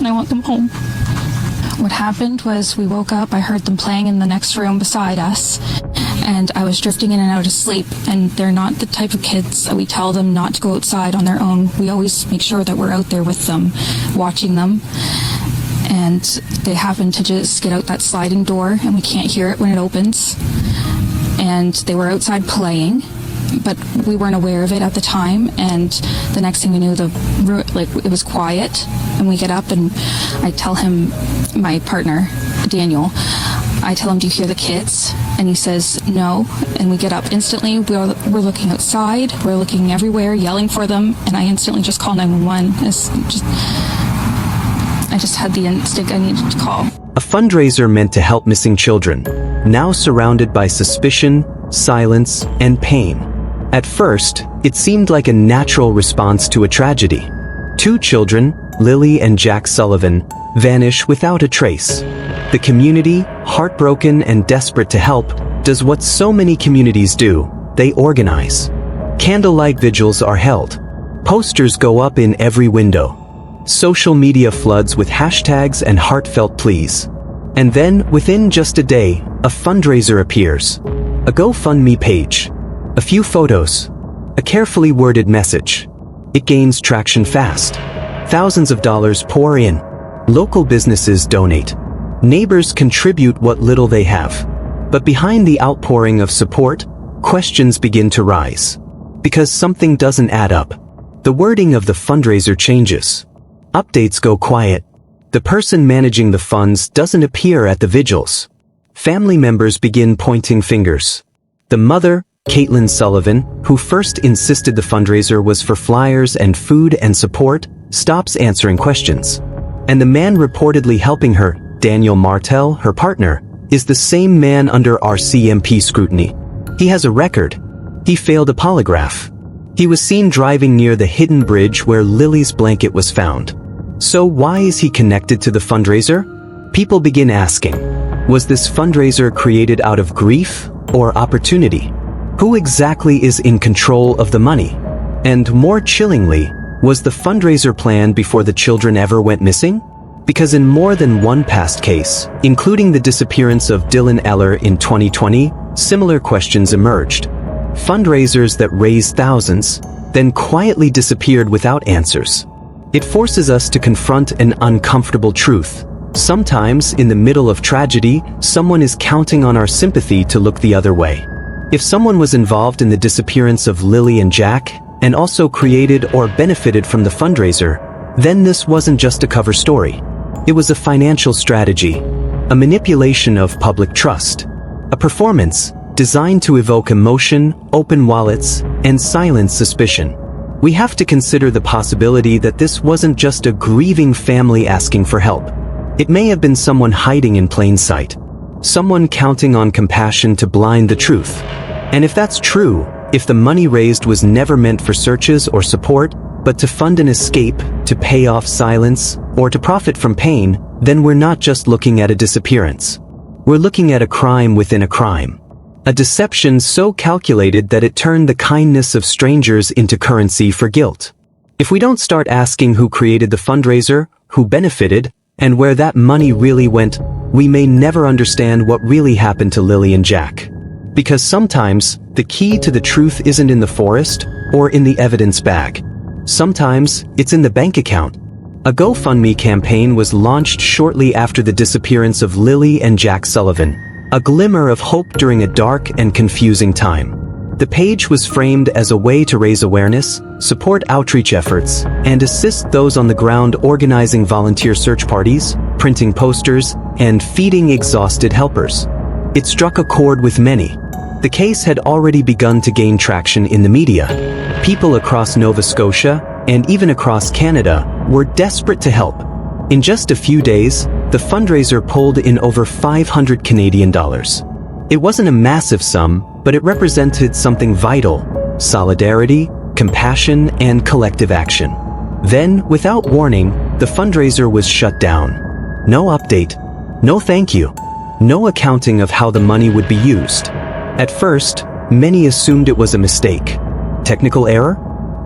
I want them home. What happened was we woke up, I heard them playing in the next room beside us, and I was drifting in and out of sleep, and they're not the type of kids that we tell them not to go outside on their own. We always make sure that we're out there with them, watching them, and they happen to just get out that sliding door, and we can't hear it when it opens, and they were outside playing, but we weren't aware of it at the time, and the next thing we knew, it was quiet, and we get up, and I tell him, my partner, Daniel, I tell him, do you hear the kids? And he says, no, and we get up instantly, we're looking outside, we're looking everywhere, yelling for them, and I instantly just call 911. I just had the instinct I needed to call. A fundraiser meant to help missing children, now surrounded by suspicion, silence, and pain. At first, it seemed like a natural response to a tragedy. 2 children, Lilly and Jack Sullivan, vanish without a trace. The community, heartbroken and desperate to help, does what so many communities do: they organize. Candlelight vigils are held. Posters go up in every window. Social media floods with hashtags and heartfelt pleas. And then, within just a day, a fundraiser appears. A GoFundMe page. A few photos. A carefully worded message. It gains traction fast. Thousands of dollars pour in. Local businesses donate. Neighbors contribute what little they have. But behind the outpouring of support, questions begin to rise. Because something doesn't add up. The wording of the fundraiser changes. Updates go quiet. The person managing the funds doesn't appear at the vigils. Family members begin pointing fingers. The mother, Caitlin Sullivan, who first insisted the fundraiser was for flyers and food and support, stops answering questions. And the man reportedly helping her, Daniel Martel, her partner, is the same man under RCMP scrutiny. He has a record. He failed a polygraph. He was seen driving near the hidden bridge where Lily's blanket was found. So why is he connected to the fundraiser? People begin asking, was this fundraiser created out of grief or opportunity? Who exactly is in control of the money? And more chillingly, was the fundraiser planned before the children ever went missing? Because in more than one past case, including the disappearance of Dylan Eller in 2020, similar questions emerged. Fundraisers that raised thousands, then quietly disappeared without answers. It forces us to confront an uncomfortable truth. Sometimes, in the middle of tragedy, someone is counting on our sympathy to look the other way. If someone was involved in the disappearance of Lilly and Jack, and also created or benefited from the fundraiser, then this wasn't just a cover story. It was a financial strategy, a manipulation of public trust, a performance designed to evoke emotion, open wallets, and silence suspicion. We have to consider the possibility that this wasn't just a grieving family asking for help. It may have been someone hiding in plain sight, someone counting on compassion to blind the truth. And if that's true, if the money raised was never meant for searches or support, but to fund an escape, to pay off silence, or to profit from pain, then we're not just looking at a disappearance. We're looking at a crime within a crime. A deception so calculated that it turned the kindness of strangers into currency for guilt. If we don't start asking who created the fundraiser, who benefited, and where that money really went, we may never understand what really happened to Lilly and Jack. Because sometimes, the key to the truth isn't in the forest, or in the evidence bag. Sometimes, it's in the bank account. A GoFundMe campaign was launched shortly after the disappearance of Lilly and Jack Sullivan. A glimmer of hope during a dark and confusing time. The page was framed as a way to raise awareness, support outreach efforts, and assist those on the ground organizing volunteer search parties, printing posters, and feeding exhausted helpers. It struck a chord with many. The case had already begun to gain traction in the media. People across Nova Scotia, and even across Canada, were desperate to help. In just a few days, the fundraiser pulled in over $500 Canadian. It wasn't a massive sum, but it represented something vital: solidarity, compassion, and collective action. Then, without warning, the fundraiser was shut down. No update. No thank you. No accounting of how the money would be used. At first, many assumed it was a mistake. Technical error?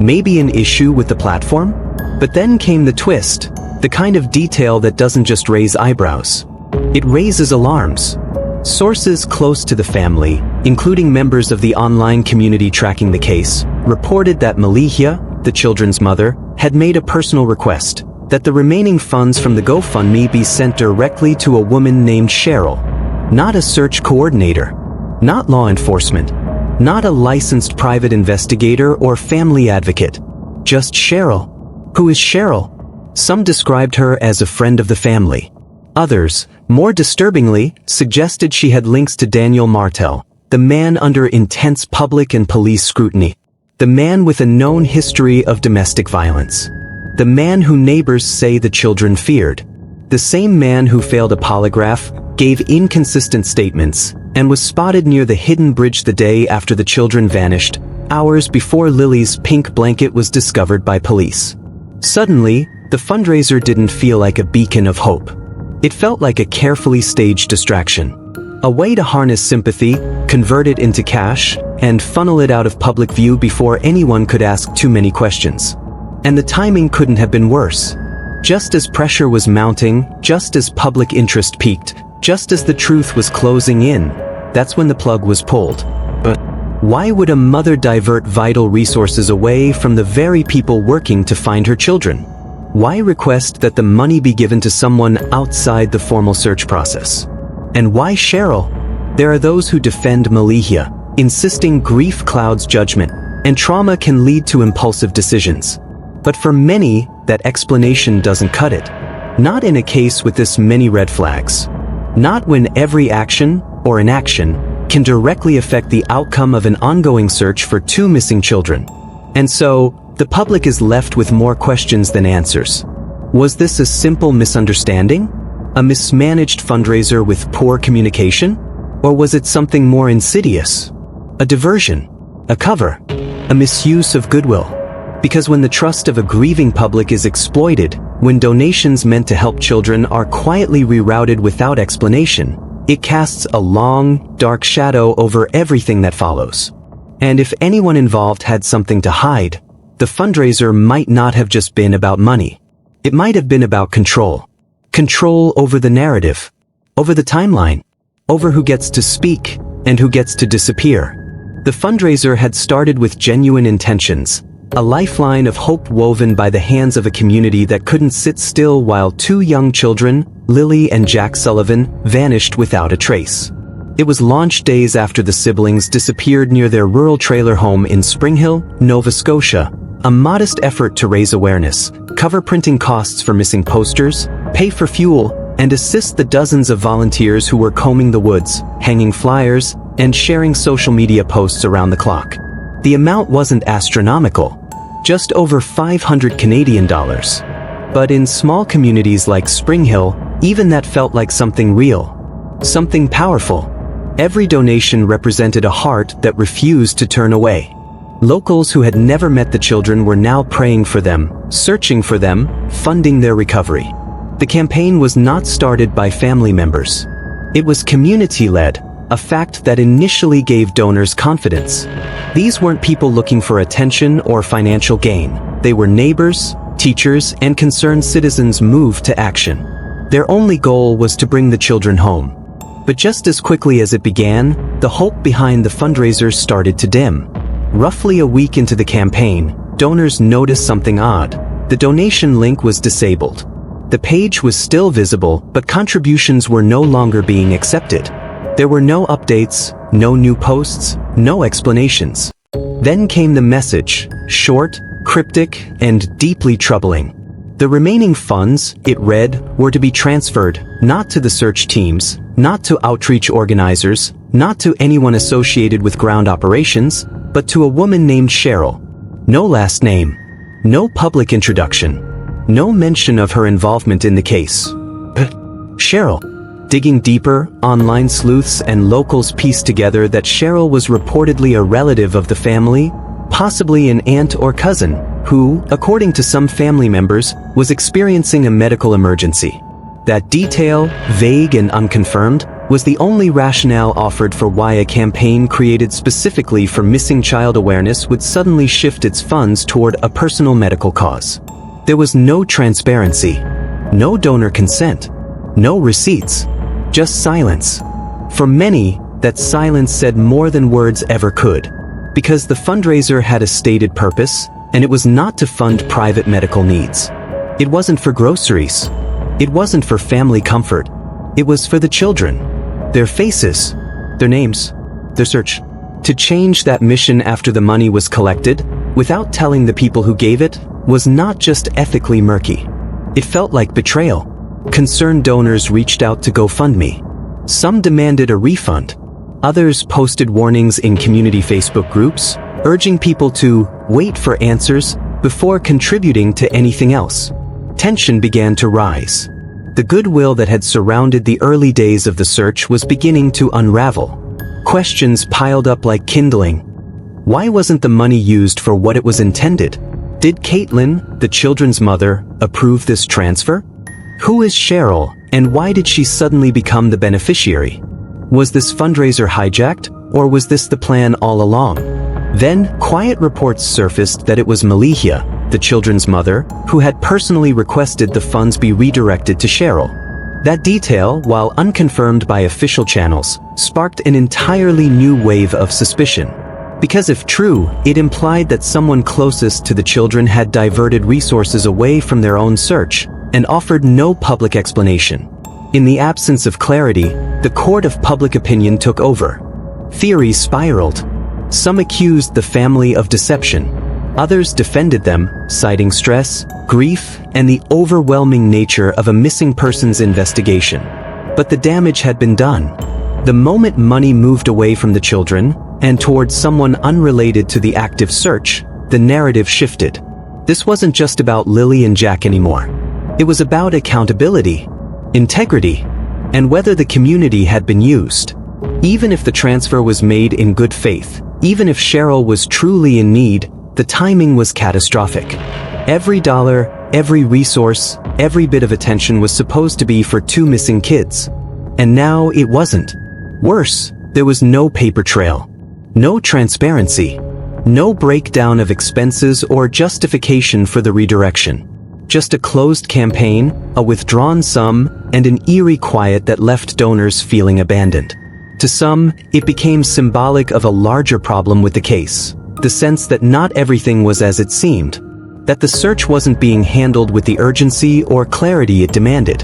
Maybe an issue with the platform? But then came the twist. The kind of detail that doesn't just raise eyebrows. It raises alarms. Sources close to the family, including members of the online community tracking the case, reported that Malehya, the children's mother, had made a personal request that the remaining funds from the GoFundMe be sent directly to a woman named Cheryl. Not a search coordinator, not law enforcement, not a licensed private investigator or family advocate. Just Cheryl. Who is Cheryl? Some described her as a friend of the family. Others, more disturbingly, suggested she had links to Daniel Martel, the man under intense public and police scrutiny. The man with a known history of domestic violence. The man who neighbors say the children feared. The same man who failed a polygraph, gave inconsistent statements, and was spotted near the hidden bridge the day after the children vanished, hours before Lilly's pink blanket was discovered by police. Suddenly, the fundraiser didn't feel like a beacon of hope. It felt like a carefully staged distraction. A way to harness sympathy, convert it into cash, and funnel it out of public view before anyone could ask too many questions. And the timing couldn't have been worse. Just as pressure was mounting, just as public interest peaked, just as the truth was closing in, that's when the plug was pulled. But why would a mother divert vital resources away from the very people working to find her children? Why request that the money be given to someone outside the formal search process? And why Cheryl? There are those who defend Malehya, insisting grief clouds judgment, and trauma can lead to impulsive decisions. But for many, that explanation doesn't cut it. Not in a case with this many red flags. Not when every action, or inaction, can directly affect the outcome of an ongoing search for 2 missing children. And so, the public is left with more questions than answers. Was this a simple misunderstanding? A mismanaged fundraiser with poor communication? Or was it something more insidious? A diversion? A cover? A misuse of goodwill? Because when the trust of a grieving public is exploited, when donations meant to help children are quietly rerouted without explanation, it casts a long, dark shadow over everything that follows. And if anyone involved had something to hide, the fundraiser might not have just been about money. It might have been about control. Control over the narrative, over the timeline, over who gets to speak and who gets to disappear. The fundraiser had started with genuine intentions, a lifeline of hope woven by the hands of a community that couldn't sit still while 2 young children, Lilly and Jack Sullivan, vanished without a trace. It was launch days after the siblings disappeared near their rural trailer home in Spring Hill, Nova Scotia, a modest effort to raise awareness, cover printing costs for missing posters, pay for fuel, and assist the dozens of volunteers who were combing the woods, hanging flyers, and sharing social media posts around the clock. The amount wasn't astronomical, just over $500 Canadian. But in small communities like Spring Hill, even that felt like something real, something powerful. Every donation represented a heart that refused to turn away. Locals who had never met the children were now praying for them, searching for them, funding their recovery. The campaign was not started by family members. It was community-led, a fact that initially gave donors confidence. These weren't people looking for attention or financial gain. They were neighbors, teachers, and concerned citizens moved to action. Their only goal was to bring the children home. But just as quickly as it began, the hope behind the fundraiser started to dim. Roughly a week into the campaign, donors noticed something odd. The donation link was disabled. The page was still visible, but contributions were no longer being accepted. There were no updates, no new posts, no explanations. Then came the message, short, cryptic, and deeply troubling. The remaining funds, it read, were to be transferred, not to the search teams, not to outreach organizers, not to anyone associated with ground operations, but to a woman named Cheryl. No last name, no public introduction, no mention of her involvement in the case. Cheryl. Digging deeper, online sleuths and locals pieced together that Cheryl was reportedly a relative of the family, possibly an aunt or cousin, who, according to some family members, was experiencing a medical emergency. That detail, vague and unconfirmed, was the only rationale offered for why a campaign created specifically for missing child awareness would suddenly shift its funds toward a personal medical cause. There was no transparency, No donor consent. No receipts. Just silence. For many, that silence said more than words ever could. Because the fundraiser had a stated purpose, and it was not to fund private medical needs. It wasn't for groceries. It wasn't for family comfort. It was for the children. Their faces. Their names. Their search. To change that mission after the money was collected, without telling the people who gave it, was not just ethically murky. It felt like betrayal. Concerned donors reached out to GoFundMe. Some demanded a refund. Others posted warnings in community Facebook groups, urging people to wait for answers before contributing to anything else. Tension began to rise. The goodwill that had surrounded the early days of the search was beginning to unravel. Questions piled up like kindling. Why wasn't the money used for what it was intended? Did Caitlin, the children's mother, approve this transfer? Who is Cheryl, and why did she suddenly become the beneficiary? Was this fundraiser hijacked, or was this the plan all along? Then, quiet reports surfaced that it was Malehya, the children's mother, who had personally requested the funds be redirected to Cheryl. That detail, while unconfirmed by official channels, sparked an entirely new wave of suspicion. Because if true, it implied that someone closest to the children had diverted resources away from their own search and offered no public explanation. In the absence of clarity, the court of public opinion took over. Theories spiraled. Some accused the family of deception. Others defended them, citing stress, grief, and the overwhelming nature of a missing persons investigation. But the damage had been done. The moment money moved away from the children and towards someone unrelated to the active search, the narrative shifted. This wasn't just about Lilly and Jack anymore. It was about accountability, integrity, and whether the community had been used. Even if the transfer was made in good faith, even if Cheryl was truly in need, the timing was catastrophic. Every dollar, every resource, every bit of attention was supposed to be for 2 missing kids. And now it wasn't. Worse, there was no paper trail. No transparency. No breakdown of expenses or justification for the redirection. Just a closed campaign, a withdrawn sum, and an eerie quiet that left donors feeling abandoned. To some, it became symbolic of a larger problem with the case. The sense that not everything was as it seemed. That the search wasn't being handled with the urgency or clarity it demanded.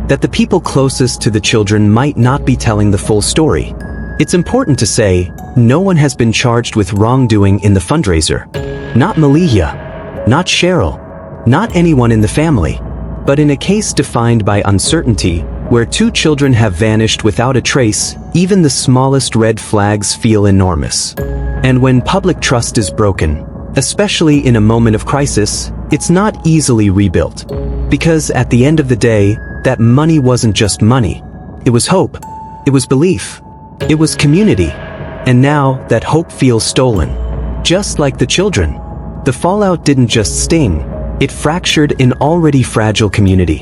That the people closest to the children might not be telling the full story. It's important to say, no one has been charged with wrongdoing in the fundraiser. Not Malehya. Not Cheryl. Not anyone in the family. But in a case defined by uncertainty, where 2 children have vanished without a trace, even the smallest red flags feel enormous. And when public trust is broken, especially in a moment of crisis, it's not easily rebuilt. Because at the end of the day, that money wasn't just money. It was hope. It was belief. It was community. And now, that hope feels stolen. Just like the children. The fallout didn't just sting, it fractured an already fragile community.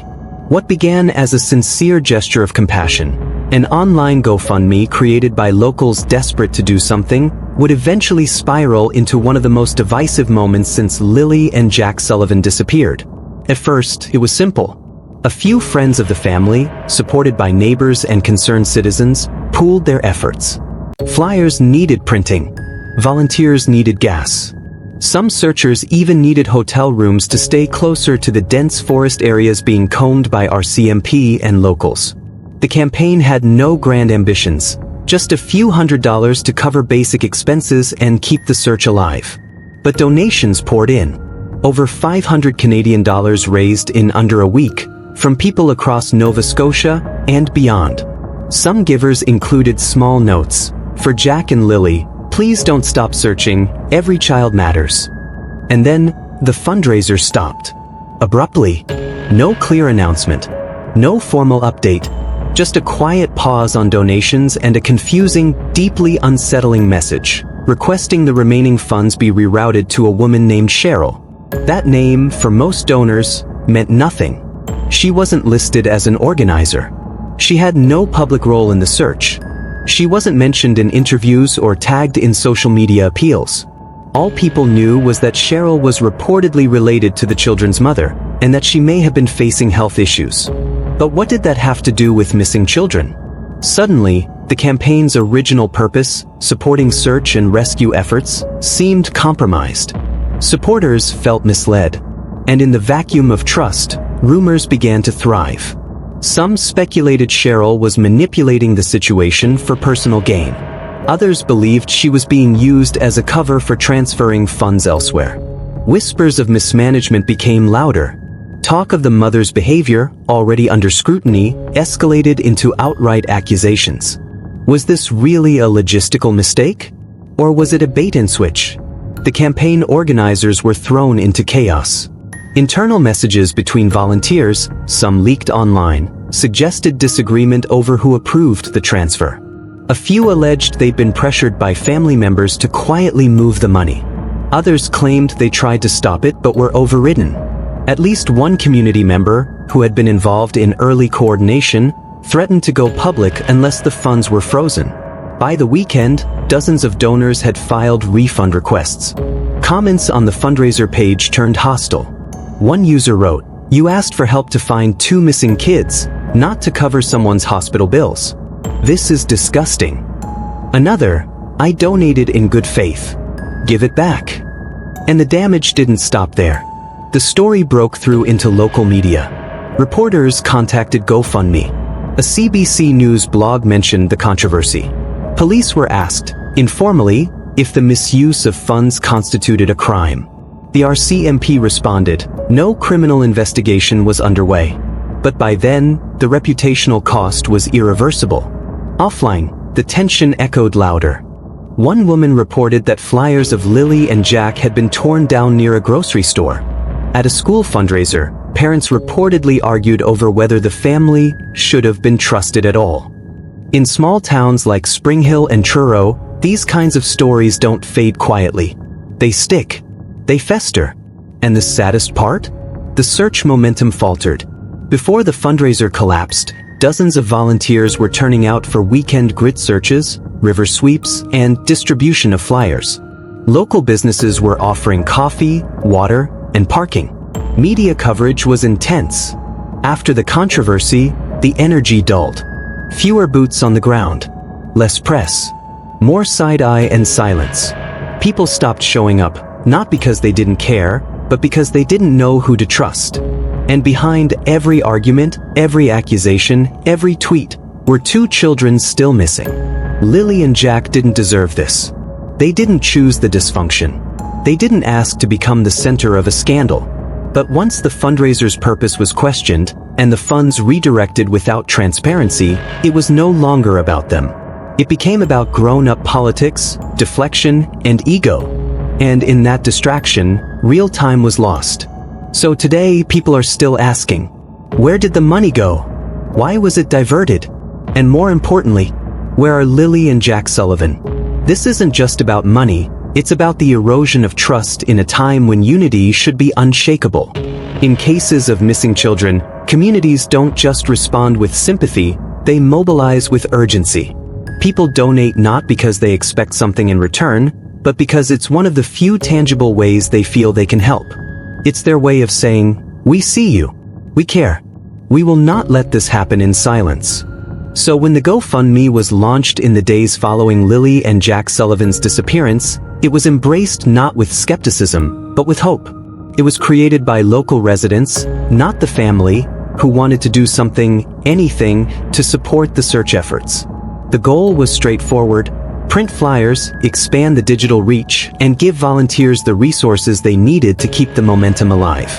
What began as a sincere gesture of compassion, an online GoFundMe created by locals desperate to do something, would eventually spiral into one of the most divisive moments since Lilly and Jack Sullivan disappeared. At first, it was simple. A few friends of the family, supported by neighbors and concerned citizens, pooled their efforts. Flyers needed printing. Volunteers needed gas. Some searchers even needed hotel rooms to stay closer to the dense forest areas being combed by RCMP and locals. The campaign had no grand ambitions, just a few $100s to cover basic expenses and keep the search alive. But donations poured in. Over 500 Canadian dollars raised in under a week, from people across Nova Scotia and beyond. Some givers included small notes. For Jack and Lilly, please don't stop searching, every child matters. And then, the fundraiser stopped. Abruptly. No clear announcement. No formal update. Just a quiet pause on donations and a confusing, deeply unsettling message, requesting the remaining funds be rerouted to a woman named Cheryl. That name, for most donors, meant nothing. She wasn't listed as an organizer. She had no public role in the search. She wasn't mentioned in interviews or tagged in social media appeals. All people knew was that Cheryl was reportedly related to the children's mother, and that she may have been facing health issues. But what did that have to do with missing children? Suddenly, the campaign's original purpose, supporting search and rescue efforts, seemed compromised. Supporters felt misled, and in the vacuum of trust, rumors began to thrive. Some speculated Cheryl was manipulating the situation for personal gain. Others believed she was being used as a cover for transferring funds elsewhere. Whispers of mismanagement became louder. Talk of the mother's behavior, already under scrutiny, escalated into outright accusations. Was this really a logistical mistake? Or was it a bait-and-switch? The campaign organizers were thrown into chaos. Internal messages between volunteers, some leaked online, suggested disagreement over who approved the transfer. A few alleged they'd been pressured by family members to quietly move the money. Others claimed they tried to stop it but were overridden. At least one community member, who had been involved in early coordination, threatened to go public unless the funds were frozen. By the weekend, dozens of donors had filed refund requests. Comments on the fundraiser page turned hostile. One user wrote, "You asked for help to find 2 missing kids, not to cover someone's hospital bills. This is disgusting." Another, "I donated in good faith. Give it back." And the damage didn't stop there. The story broke through into local media. Reporters contacted GoFundMe. A CBC News blog mentioned the controversy. Police were asked, informally, if the misuse of funds constituted a crime. The RCMP responded, no criminal investigation was underway. But by then, the reputational cost was irreversible. Offline, the tension echoed louder. One woman reported that flyers of Lilly and Jack had been torn down near a grocery store. At a school fundraiser, parents reportedly argued over whether the family should have been trusted at all. In small towns like Spring Hill and Truro, these kinds of stories don't fade quietly. They stick. They fester. And the saddest part? The search momentum faltered. Before the fundraiser collapsed, dozens of volunteers were turning out for weekend grid searches, river sweeps, and distribution of flyers. Local businesses were offering coffee, water, and parking. Media coverage was intense. After the controversy, the energy dulled. Fewer boots on the ground. Less press. More side-eye and silence. People stopped showing up, not because they didn't care, but because they didn't know who to trust. And behind every argument, every accusation, every tweet, were 2 children still missing. Lilly and Jack didn't deserve this. They didn't choose the dysfunction. They didn't ask to become the center of a scandal. But once the fundraiser's purpose was questioned, and the funds redirected without transparency, it was no longer about them. It became about grown-up politics, deflection, and ego. And in that distraction, real time was lost. So today, people are still asking, where did the money go? Why was it diverted? And more importantly, where are Lilly and Jack Sullivan? This isn't just about money, it's about the erosion of trust in a time when unity should be unshakable. In cases of missing children, communities don't just respond with sympathy, they mobilize with urgency. People donate not because they expect something in return, but because it's one of the few tangible ways they feel they can help. It's their way of saying, we see you, we care, we will not let this happen in silence. So when the GoFundMe was launched in the days following Lilly and Jack Sullivan's disappearance, it was embraced not with skepticism, but with hope. It was created by local residents, not the family, who wanted to do something, anything, to support the search efforts. The goal was straightforward: print flyers, expand the digital reach, and give volunteers the resources they needed to keep the momentum alive.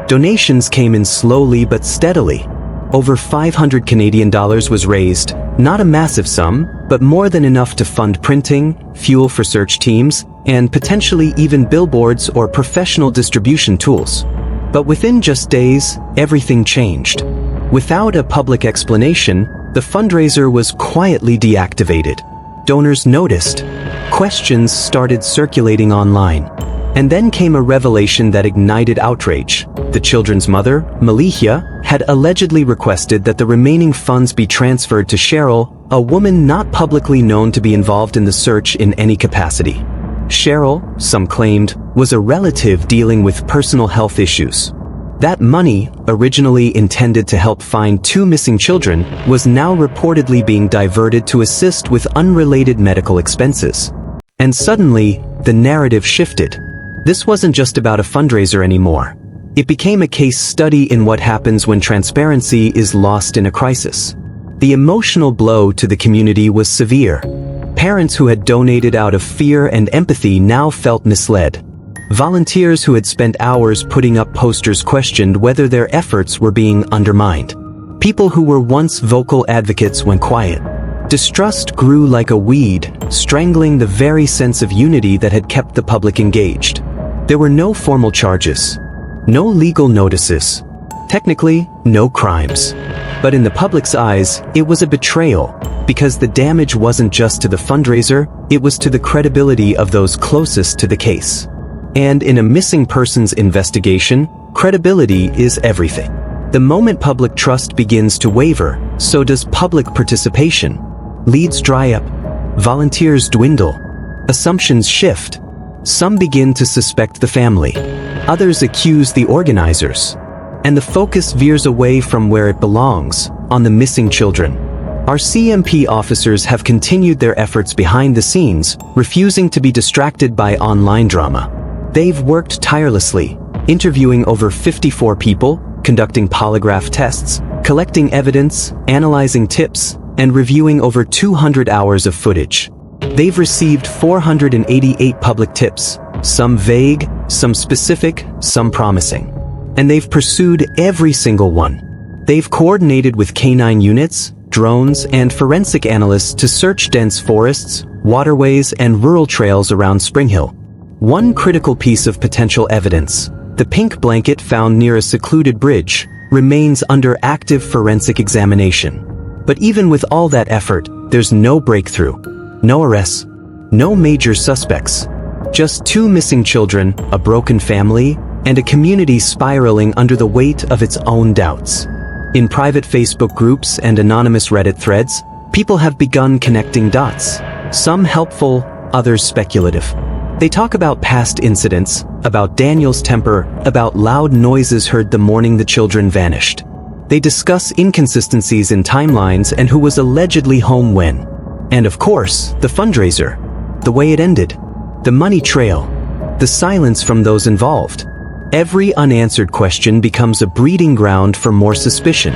Donations came in slowly but steadily. Over $500 Canadian was raised, not a massive sum, but more than enough to fund printing, fuel for search teams, and potentially even billboards or professional distribution tools. But within just days, everything changed. Without a public explanation, the fundraiser was quietly deactivated. Donors noticed. Questions started circulating online. And then came a revelation that ignited outrage. The children's mother, Malehya, had allegedly requested that the remaining funds be transferred to Cheryl, a woman not publicly known to be involved in the search in any capacity. Cheryl, some claimed, was a relative dealing with personal health issues. That money, originally intended to help find 2 missing children, was now reportedly being diverted to assist with unrelated medical expenses. And suddenly, the narrative shifted. This wasn't just about a fundraiser anymore. It became a case study in what happens when transparency is lost in a crisis. The emotional blow to the community was severe. Parents who had donated out of fear and empathy now felt misled. Volunteers who had spent hours putting up posters questioned whether their efforts were being undermined. People who were once vocal advocates went quiet. Distrust grew like a weed, strangling the very sense of unity that had kept the public engaged. There were no formal charges, no legal notices, technically, no crimes. But in the public's eyes, it was a betrayal, because the damage wasn't just to the fundraiser, it was to the credibility of those closest to the case. And in a missing persons investigation, credibility is everything. The moment public trust begins to waver, so does public participation. Leads dry up, volunteers dwindle, assumptions shift. Some begin to suspect the family, others accuse the organizers, and the focus veers away from where it belongs, on the missing children. RCMP officers have continued their efforts behind the scenes, refusing to be distracted by online drama. They've worked tirelessly, interviewing over 54 people, conducting polygraph tests, collecting evidence, analyzing tips, and reviewing over 200 hours of footage. They've received 488 public tips, some vague, some specific, some promising. And they've pursued every single one. They've coordinated with canine units, drones, and forensic analysts to search dense forests, waterways, and rural trails around Spring Hill. One critical piece of potential evidence, the pink blanket found near a secluded bridge, remains under active forensic examination. But even with all that effort, there's no breakthrough, no arrests, no major suspects. Just 2 missing children, a broken family, and a community spiraling under the weight of its own doubts. In private Facebook groups and anonymous Reddit threads, people have begun connecting dots, some helpful, others speculative. They talk about past incidents, about Daniel's temper, about loud noises heard the morning the children vanished. They discuss inconsistencies in timelines and who was allegedly home when. And of course, the fundraiser, the way it ended, the money trail, the silence from those involved. Every unanswered question becomes a breeding ground for more suspicion.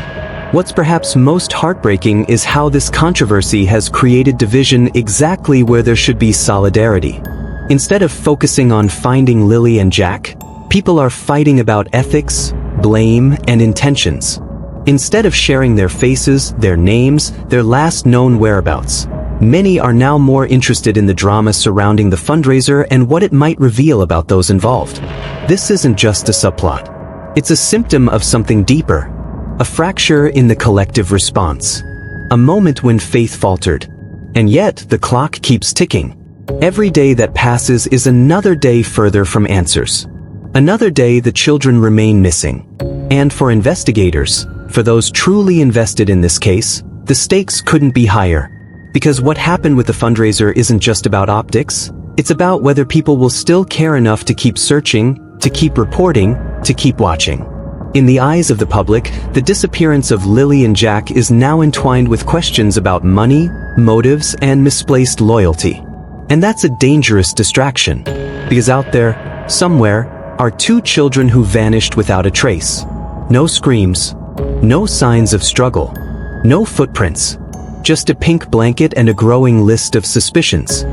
What's perhaps most heartbreaking is how this controversy has created division exactly where there should be solidarity. Instead of focusing on finding Lilly and Jack, people are fighting about ethics, blame, and intentions. Instead of sharing their faces, their names, their last known whereabouts, many are now more interested in the drama surrounding the fundraiser and what it might reveal about those involved. This isn't just a subplot. It's a symptom of something deeper, a fracture in the collective response, a moment when faith faltered. And yet, the clock keeps ticking. Every day that passes is another day further from answers. Another day the children remain missing. And for investigators, for those truly invested in this case, the stakes couldn't be higher. Because what happened with the fundraiser isn't just about optics, it's about whether people will still care enough to keep searching, to keep reporting, to keep watching. In the eyes of the public, the disappearance of Lilly and Jack is now entwined with questions about money, motives, and misplaced loyalty. And that's a dangerous distraction, because out there, somewhere, are 2 children who vanished without a trace. No screams, no signs of struggle, no footprints, just a pink blanket and a growing list of suspicions.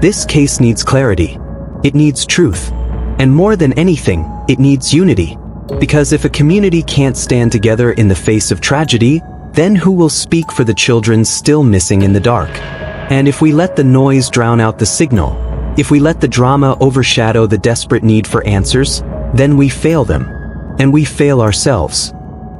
This case needs clarity. It needs truth. And more than anything, it needs unity. Because if a community can't stand together in the face of tragedy, then who will speak for the children still missing in the dark? And if we let the noise drown out the signal, if we let the drama overshadow the desperate need for answers, then we fail them. And we fail ourselves.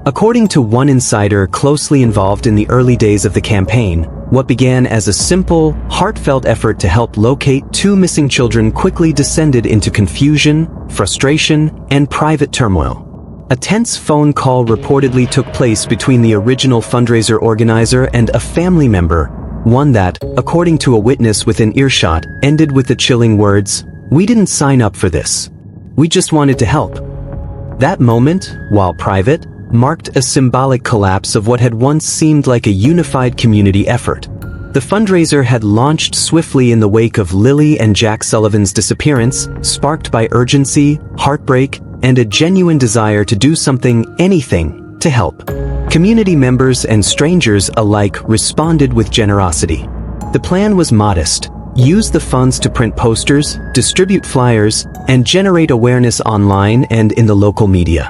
According to one insider closely involved in the early days of the campaign, what began as a simple, heartfelt effort to help locate 2 missing children quickly descended into confusion, frustration, and private turmoil. A tense phone call reportedly took place between the original fundraiser organizer and a family member, one that, according to a witness within earshot, ended with the chilling words, "We didn't sign up for this. We just wanted to help." That moment, while private, marked a symbolic collapse of what had once seemed like a unified community effort. The fundraiser had launched swiftly in the wake of Lilly and Jack Sullivan's disappearance, sparked by urgency, heartbreak, and a genuine desire to do something, anything, to help. Community members and strangers alike responded with generosity. The plan was modest: use the funds to print posters, distribute flyers, and generate awareness online and in the local media.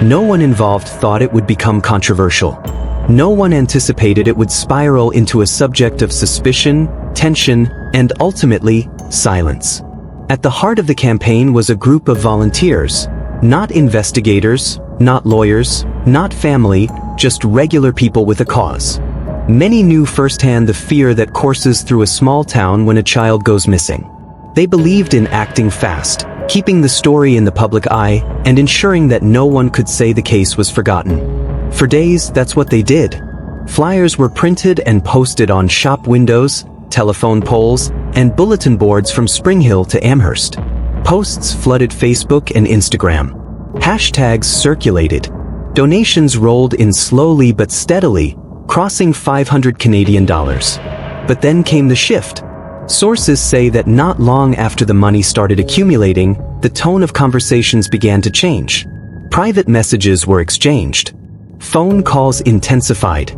No one involved thought it would become controversial. No one anticipated it would spiral into a subject of suspicion, tension, and ultimately, silence. At the heart of the campaign was a group of volunteers, not investigators, not lawyers, not family, just regular people with a cause. Many knew firsthand the fear that courses through a small town when a child goes missing. They believed in acting fast, keeping the story in the public eye, and ensuring that no one could say the case was forgotten. For days, that's what they did. Flyers were printed and posted on shop windows, telephone poles, and bulletin boards from Spring Hill to Amherst. Posts flooded Facebook and Instagram. Hashtags circulated. Donations rolled in slowly but steadily, crossing $500 Canadian. But then came the shift. Sources say that not long after the money started accumulating, the tone of conversations began to change. Private messages were exchanged. Phone calls intensified.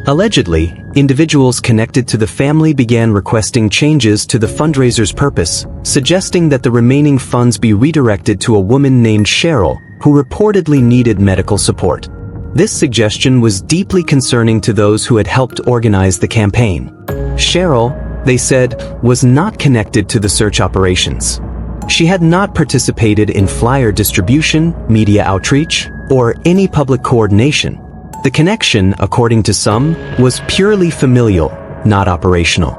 Allegedly, individuals connected to the family began requesting changes to the fundraiser's purpose, suggesting that the remaining funds be redirected to a woman named Cheryl, who reportedly needed medical support. This suggestion was deeply concerning to those who had helped organize the campaign. Cheryl, they said, was not connected to the search operations. She had not participated in flyer distribution, media outreach, or any public coordination. The connection, according to some, was purely familial, not operational.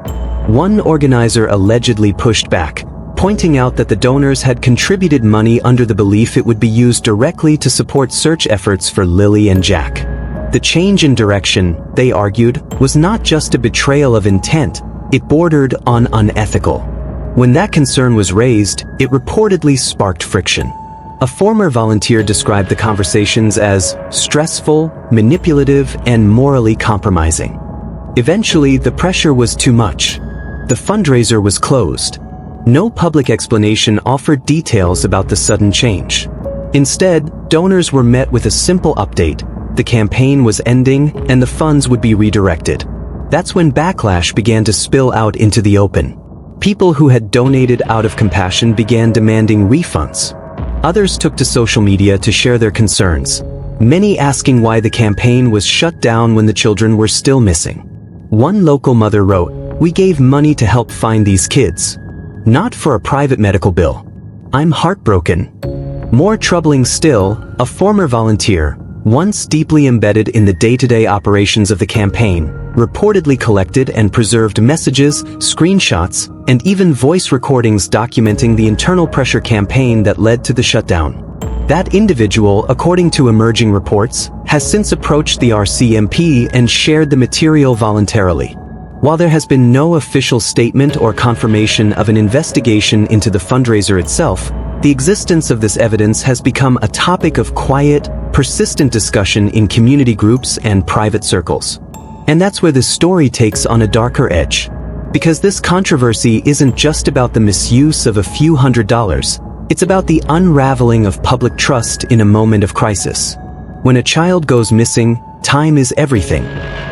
One organizer allegedly pushed back, pointing out that the donors had contributed money under the belief it would be used directly to support search efforts for Lilly and Jack. The change in direction, they argued, was not just a betrayal of intent, it bordered on unethical. When that concern was raised, it reportedly sparked friction. A former volunteer described the conversations as stressful, manipulative, and morally compromising. Eventually, the pressure was too much. The fundraiser was closed. No public explanation offered details about the sudden change. Instead, donors were met with a simple update: the campaign was ending and the funds would be redirected. That's when backlash began to spill out into the open. People who had donated out of compassion began demanding refunds. Others took to social media to share their concerns, many asking why the campaign was shut down when the children were still missing. One local mother wrote, "We gave money to help find these kids, not for a private medical bill. I'm heartbroken." More troubling still, a former volunteer, once deeply embedded in the day-to-day operations of the campaign, reportedly collected and preserved messages, screenshots, and even voice recordings documenting the internal pressure campaign that led to the shutdown. That individual, according to emerging reports, has since approached the RCMP and shared the material voluntarily. While there has been no official statement or confirmation of an investigation into the fundraiser itself, the existence of this evidence has become a topic of quiet, persistent discussion in community groups and private circles. And that's where this story takes on a darker edge. Because this controversy isn't just about the misuse of a few $100s, it's about the unraveling of public trust in a moment of crisis. When a child goes missing, time is everything.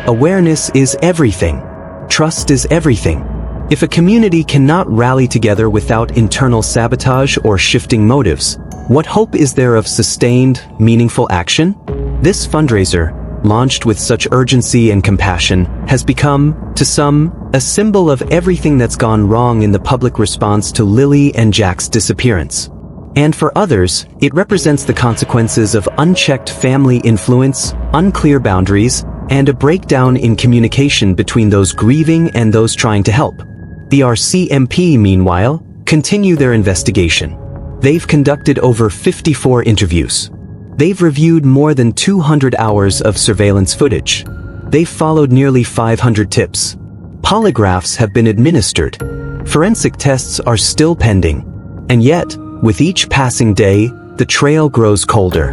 Awareness is everything. Trust is everything. If a community cannot rally together without internal sabotage or shifting motives, what hope is there of sustained, meaningful action? This fundraiser, launched with such urgency and compassion, has become, to some, a symbol of everything that's gone wrong in the public response to Lilly and Jack's disappearance. And for others, it represents the consequences of unchecked family influence, unclear boundaries, and a breakdown in communication between those grieving and those trying to help. The RCMP, meanwhile, continue their investigation. They've conducted over 54 interviews. They've reviewed more than 200 hours of surveillance footage. They've followed nearly 500 tips. Polygraphs have been administered. Forensic tests are still pending. And yet, with each passing day, the trail grows colder.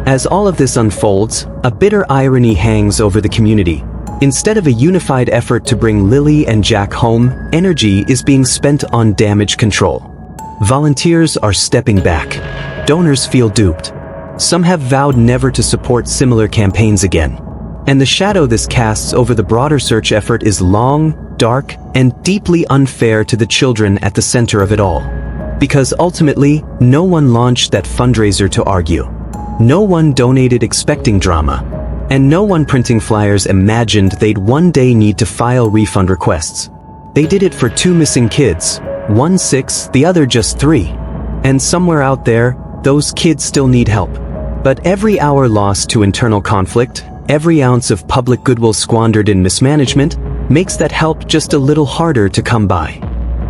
As all of this unfolds, a bitter irony hangs over the community. Instead of a unified effort to bring Lilly and Jack home, energy is being spent on damage control. Volunteers are stepping back. Donors feel duped. Some have vowed never to support similar campaigns again. And the shadow this casts over the broader search effort is long, dark, and deeply unfair to the children at the center of it all. Because ultimately, no one launched that fundraiser to argue. No one donated expecting drama. And no one printing flyers imagined they'd one day need to file refund requests. They did it for 2 missing kids, one 6, the other just 3. And somewhere out there, those kids still need help. But every hour lost to internal conflict, every ounce of public goodwill squandered in mismanagement, makes that help just a little harder to come by.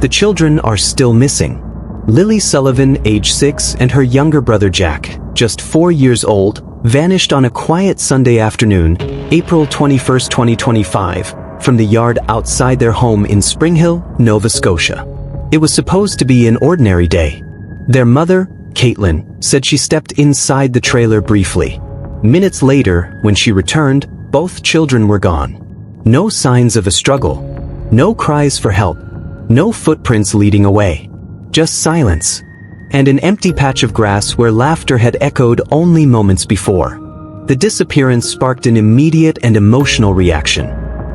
The children are still missing. Lilly Sullivan, age 6, and her younger brother Jack, just 4 years old, vanished on a quiet Sunday afternoon, April 21, 2025, from the yard outside their home in Spring Hill, Nova Scotia. It was supposed to be an ordinary day. Their mother, Caitlin, said she stepped inside the trailer briefly. Minutes later, when she returned, both children were gone. No signs of a struggle. No cries for help. No footprints leading away. Just silence. And an empty patch of grass where laughter had echoed only moments before. The disappearance sparked an immediate and emotional reaction.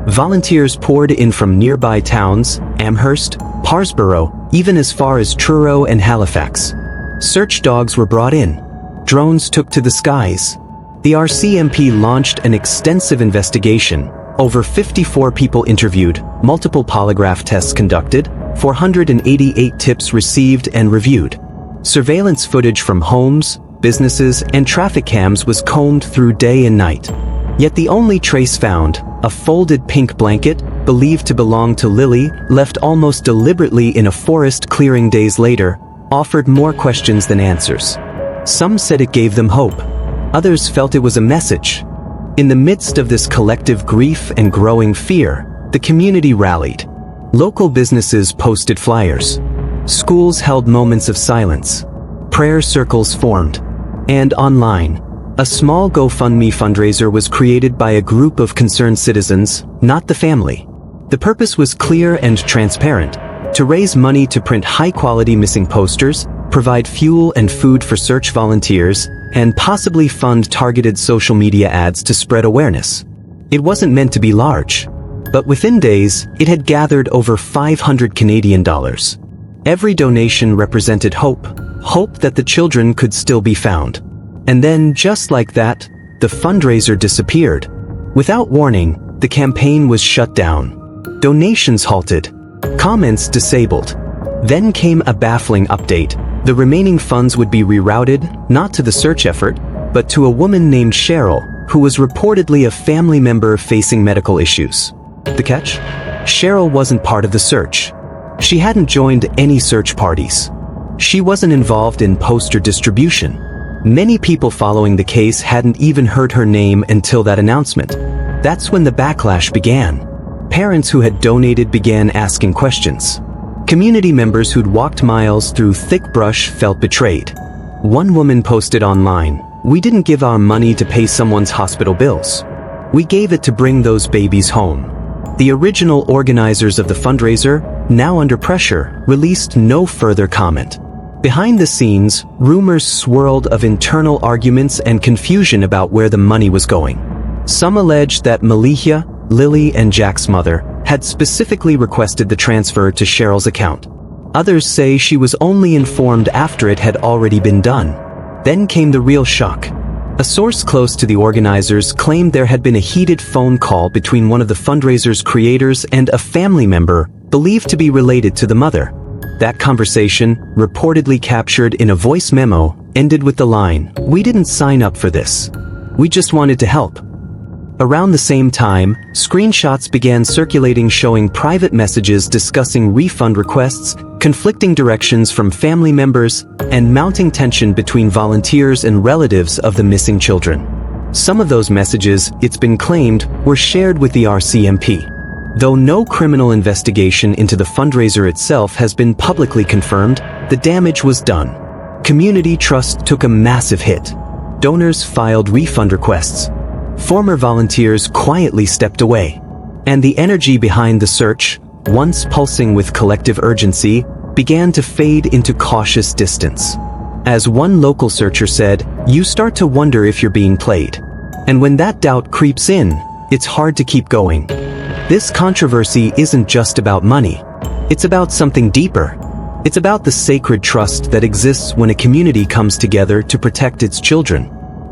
Volunteers poured in from nearby towns, Amherst, Parsborough, even as far as Truro and Halifax. Search dogs were brought in. Drones took to the skies. The RCMP launched an extensive investigation. Over 54 people interviewed, multiple polygraph tests conducted, 488 tips received and reviewed. Surveillance footage from homes, businesses, and traffic cams was combed through day and night. Yet the only trace found, a folded pink blanket, believed to belong to Lilly, left almost deliberately in a forest clearing days later, offered more questions than answers. Some said it gave them hope. Others felt it was a message. In the midst of this collective grief and growing fear, the community rallied. Local businesses posted flyers. Schools held moments of silence. Prayer circles formed. And online, a small GoFundMe fundraiser was created by a group of concerned citizens, not the family. The purpose was clear and transparent: to raise money to print high-quality missing posters, provide fuel and food for search volunteers, and possibly fund targeted social media ads to spread awareness. It wasn't meant to be large, but within days, it had gathered over 500 Canadian dollars. Every donation represented hope that the children could still be found. And then, just like that, the fundraiser disappeared. Without warning, the campaign was shut down. Donations halted. Comments disabled. Then came a baffling update. The remaining funds would be rerouted, not to the search effort, but to a woman named Cheryl, who was reportedly a family member facing medical issues. The catch? Cheryl wasn't part of the search. She hadn't joined any search parties. She wasn't involved in poster distribution. Many people following the case hadn't even heard her name until that announcement. That's when the backlash began. Parents who had donated began asking questions. Community members who'd walked miles through thick brush felt betrayed. One woman posted online, "We didn't give our money to pay someone's hospital bills. We gave it to bring those babies home." The original organizers of the fundraiser, now under pressure, released no further comment. Behind the scenes, rumors swirled of internal arguments and confusion about where the money was going. Some alleged that Malehya, Lilly and Jack's mother, had specifically requested the transfer to Cheryl's account. Others say she was only informed after it had already been done. Then came the real shock. A source close to the organizers claimed there had been a heated phone call between one of the fundraiser's creators and a family member believed to be related to the mother. That conversation, reportedly captured in a voice memo, ended with the line, "We didn't sign up for this. We just wanted to help." Around the same time, screenshots began circulating showing private messages discussing refund requests, conflicting directions from family members, and mounting tension between volunteers and relatives of the missing children. Some of those messages, it's been claimed, were shared with the RCMP. Though no criminal investigation into the fundraiser itself has been publicly confirmed, the damage was done. Community trust took a massive hit. Donors filed refund requests. Former volunteers quietly stepped away. And the energy behind the search, once pulsing with collective urgency, began to fade into cautious distance. As one local searcher said, you start to wonder if you're being played. And when that doubt creeps in, it's hard to keep going. This controversy isn't just about money. It's about something deeper. It's about the sacred trust that exists when a community comes together to protect its children.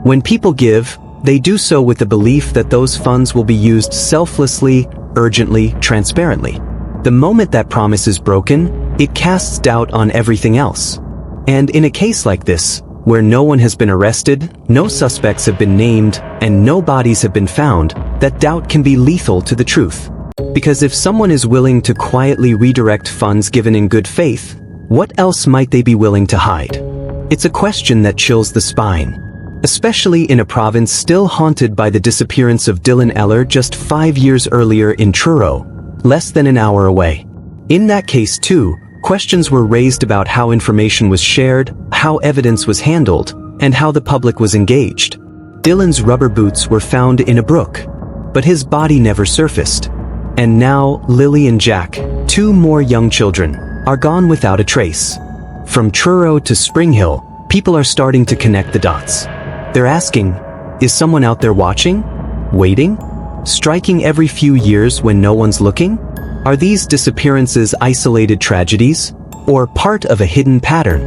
When people give, they do so with the belief that those funds will be used selflessly, urgently, transparently. The moment that promise is broken, it casts doubt on everything else. And in a case like this, where no one has been arrested, no suspects have been named, and no bodies have been found, that doubt can be lethal to the truth. Because if someone is willing to quietly redirect funds given in good faith, what else might they be willing to hide? It's a question that chills the spine. Especially in a province still haunted by the disappearance of Dylan Eller just 5 years earlier in Truro, less than an hour away. In that case too, questions were raised about how information was shared, how evidence was handled, and how the public was engaged. Dylan's rubber boots were found in a brook, but his body never surfaced. And now, Lilly and Jack, 2 more young children, are gone without a trace. From Truro to Spring Hill, people are starting to connect the dots. They're asking, is someone out there watching? Waiting? Striking every few years when no one's looking? Are these disappearances isolated tragedies, or part of a hidden pattern?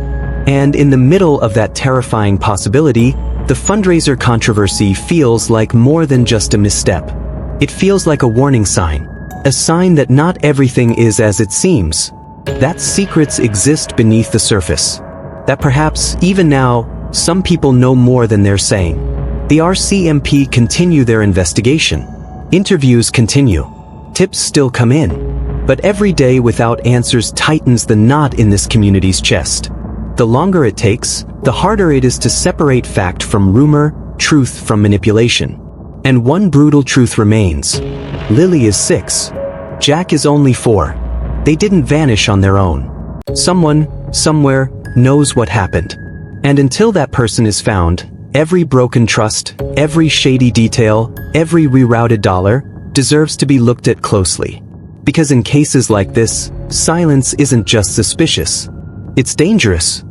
And in the middle of that terrifying possibility, the fundraiser controversy feels like more than just a misstep. It feels like a warning sign, a sign that not everything is as it seems, that secrets exist beneath the surface, that perhaps, even now, some people know more than they're saying. The RCMP continue their investigation. Interviews continue. Tips still come in. But every day without answers tightens the knot in this community's chest. The longer it takes, the harder it is to separate fact from rumor, truth from manipulation. And one brutal truth remains. Lilly is 6. Jack is only 4. They didn't vanish on their own. Someone, somewhere, knows what happened. And until that person is found, every broken trust, every shady detail, every rerouted dollar deserves to be looked at closely. Because in cases like this, silence isn't just suspicious. It's dangerous.